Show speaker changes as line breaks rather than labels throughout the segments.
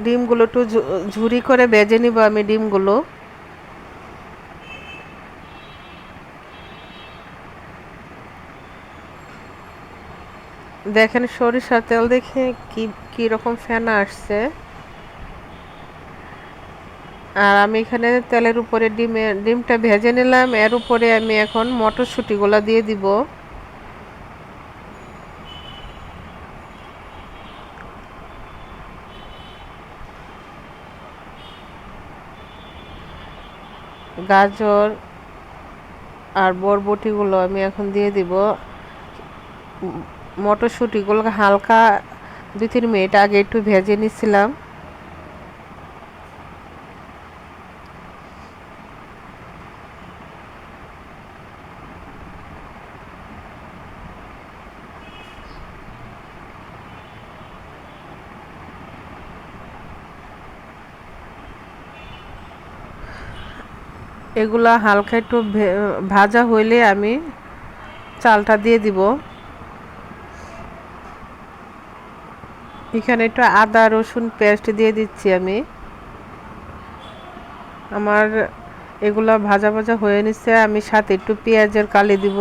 ডিমগুলো একটু ঝুরি করে ভেজে নিব আমি ডিমগুলো। দেখেন সরিষার তেল দেখে কি রকম ফেনা আসছে। আর আমি এখানে তেলের উপরে ডিমটা ভেজে নিলাম, এর উপরে আমি এখন মটরশুঁটিগুলো দিয়ে দিব। গাজর আর বরবটিগুলো আমি এখন দিয়ে দিব। মটরশুঁটিগুলো হালকা 2-3 মিনিট আগে একটু ভেজে নিছিলাম। এগুলা হালকা একটু ভাজা হইলে আমি চালটা দিয়ে দিব। এখানে একটু আদা রসুন পেস্ট দিয়ে দিচ্ছি আমি। আমার এগুলা ভাজা ভাজা হয়ে নিচ্ছে, আমি সাথে একটু পেঁয়াজের কালি দিব।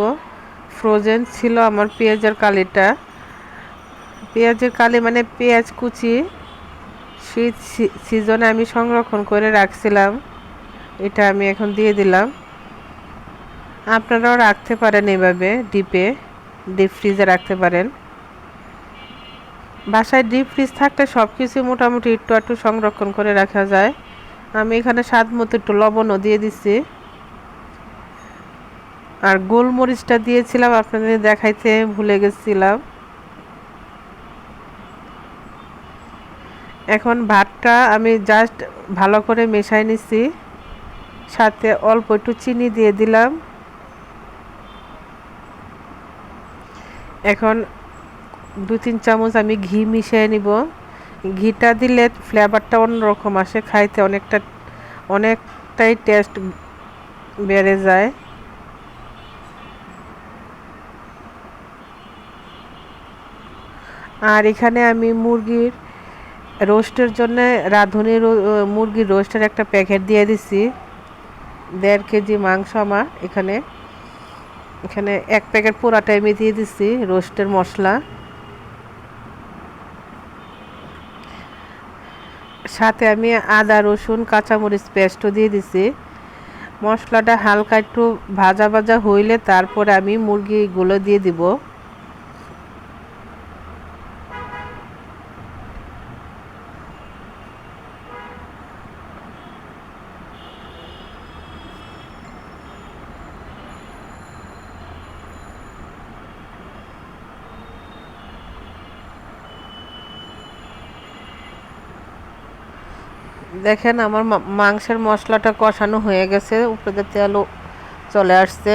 ফ্রোজেন ছিল আমার পেঁয়াজের কালিটা। পেঁয়াজের কালি মানে পেঁয়াজ কুচি, শীত সিজনে আমি সংরক্ষণ করে রাখছিলাম, এটা আমি এখন দিয়ে দিলাম। আপনারাও রাখতে পারেন এভাবে ডিপ ফ্রিজে রাখতে পারেন। বাসায় ডিপ ফ্রিজ থাকলে সব কিছু মোটামুটি একটু একটু সংরক্ষণ করে রাখা যায়। আমি এখানে স্বাদ মতো একটু লবণও দিয়ে দিচ্ছি। আর গোলমরিচটা দিয়েছিলাম, আপনাদের দেখাইতে ভুলে গেছিলাম। এখন ভাতটা আমি জাস্ট ভালো করে মেশাই নিছি, সাথে অল্প একটু চিনি দিয়ে দিলাম। এখন 2-3 চামচ আমি ঘি মিশিয়ে নিব। ঘিটা দিলে ফ্লেভারটা অন্যরকম আসে, খাইতে অনেকটাই টেস্ট বেড়ে যায়। আর এখানে আমি মুরগির রোস্টের জন্য রাঁধুনি মুরগির রোস্টের একটা প্যাকেট দিয়ে দিছি। 1.5 কেজি মাংস আমার এখানে। এখানে 1 প্যাকেট পুরাটাই আমি দিয়ে দিছি রোস্টের মশলা। সাথে আমি আদা রসুন কাঁচামরিচ পেস্টও দিয়ে দিছি। মশলাটা হালকা একটু ভাজা ভাজা হইলে তারপরে আমি মুরগিগুলো দিয়ে দিব। দেখেন আমার মাংসের মশলাটা কষানো হয়ে গেছে, উপরে তেলও চলে আসছে।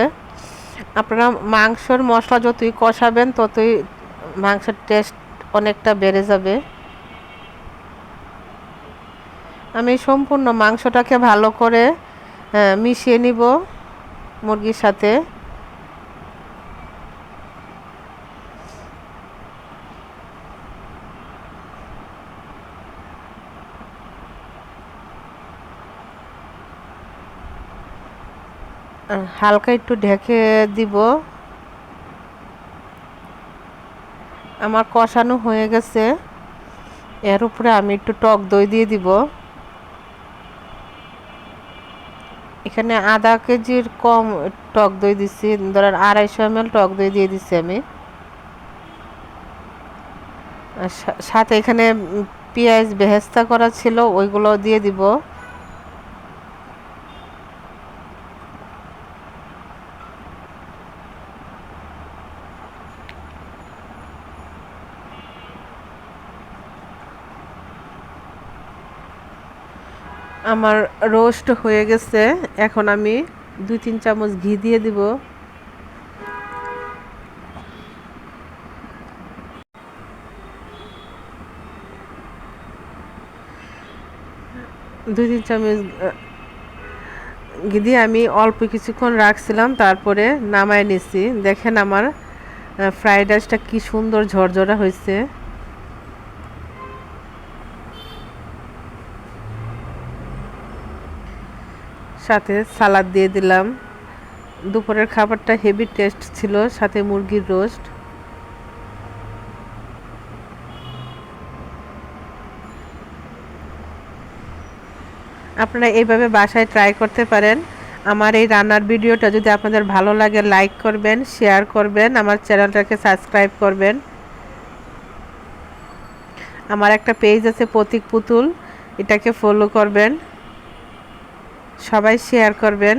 আপনারা মাংসের মশলা যতই কষাবেন ততই মাংসের টেস্ট অনেকটা বেড়ে যাবে। আমি সম্পূর্ণ মাংসটাকে ভালো করে মিশিয়ে নিব মুরগির সাথে। হালকা একটু ঢেকে দিব। আমার কষানো হয়ে গেছে, এর উপরে আমি একটু টক দই দিয়ে দিব। এখানে আধা কেজির কম টক দই দিচ্ছি, ধরেন 250 ml টক দই দিয়ে দিচ্ছি আমি। সাথে এখানে পেঁয়াজ বেরেস্তা করা ছিল, ওইগুলো দিয়ে দিব। আমার রোস্ট হয়ে গেছে, এখন আমি 2-3 চামচ ঘি দিয়ে দিব। 2-3 চামচ ঘি দিয়ে আমি অল্প কিছুক্ষণ রাখছিলাম, তারপরে নামায় নিছি। দেখেন আমার ফ্রাইড রাইসটা কি সুন্দর ঝরঝরা হয়েছে। সাথে সালাদ দিয়ে দিলাম। দুপুরের খাবারটা হেভি টেস্ট ছিল, সাথে মুরগির রোস্ট। আপনারা এইভাবে বাসায় ট্রাই করতে পারেন। আমার এই রান্নার ভিডিওটা যদি আপনাদের ভালো লাগে লাইক করবেন, শেয়ার করবেন, আমার চ্যানেলটাকে সাবস্ক্রাইব করবেন। আমার একটা পেজ আছে প্রতীক পুতুল, এটাকে ফলো করবেন, সবাই শেয়ার করবেন।